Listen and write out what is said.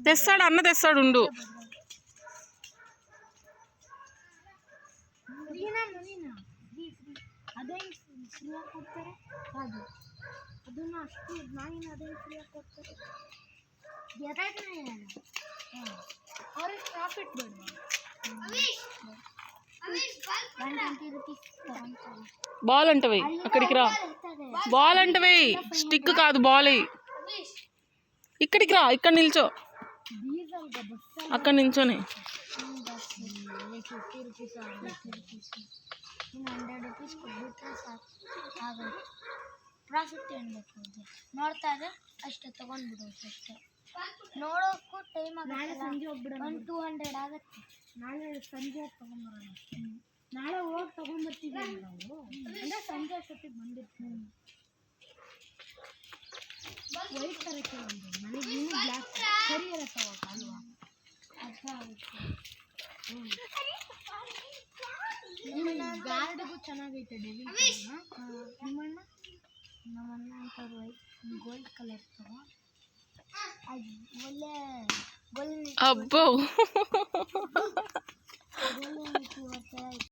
తెస్తాడు, అన్న తెస్తాడు, ఉండు. ಅದೇ ಫ್ರೀಯಾಗಿ ಕೊಡ್ತಾರೆ ಅದು ಅದನ್ನು ಅಷ್ಟು ನಾಯಿನ ಅದೇ ಫ್ರೀಯಾಗಿ ಕೊಡ್ತಾರೆ ಅವ್ರಿಗೆ ಪ್ರಾಫಿಟ್ ಬೇಡ. 120 ರೂಪೀಸ್ బాల్ అంటవి అక్కడికి రా. బాల్ అంటవి, స్టిక్ కాదు, బాల్ అయ్యి ఇక్కడికి రా. ఇక్కడ నిల్చో, అక్కడ నిల్చోని. 50 ರೂಪೀಸ್ 100 ರೂಪೀಸ್ ಕೊಟ್ಬಿಟ್ರೆ ಸಾಕು, ಆಗುತ್ತೆ. ಪ್ರಾಫಿಟ್ ಏನು ಬೇಕು ನೋಡ್ತಾ ಇದ್ರೆ ಅಷ್ಟೇ ತೊಗೊಂಡ್ಬಿಡೋದು ಅಷ್ಟೇ. ನೋಡೋಕ್ಕೂ ಟೈಮ್ ಆಗುತ್ತೆ. ನಾಳೆ ಸಂಜೆ ಹೋಗ್ಬಿಡೋಣ, 200 ಆಗುತ್ತೆ. ನಾಳೆ ಸಂಜೆ ಹೋಗಿ ತೊಗೊಂಬರೋಣ. ನಾಳೆ ಹೋಗಿ ತೊಗೊಂಬರ್ತೀವಿ ನಾವು, ಅಂದರೆ ಸಂಜೆ ಅಷ್ಟೊತ್ತಿಗೆ ಬಂದಿರ್ತೀವಿ. ವೈಟ್ ತರಕ್ಕೆ ಒಂದು ನನಗೆ ಇನ್ನೂ ಬ್ಲ್ಯಾಕ್ ಸರಿ ಇರತ್ತೆ ಅವಾಗ ಅಲ್ವಾ, ಅರ್ಥ ಆಗುತ್ತೆ. ನಿಮ್ಮಣ್ಣ ಗಾರ್ಡ್ಗೂ ಚೆನ್ನಾಗೈತೆ ಡೆವಿಲ್. ನಿಮ್ಮಣ್ಣ ನಮ್ಮಣ್ಣ ಅಂತ ವೈಟ್ ಗೋಲ್ಡ್ ಕಲರ್ ತಗೋ, ಅದು ಒಳ್ಳೆ ಗೋಲ್ಡ್. అబ్బో ಗೋಲ್ಡ್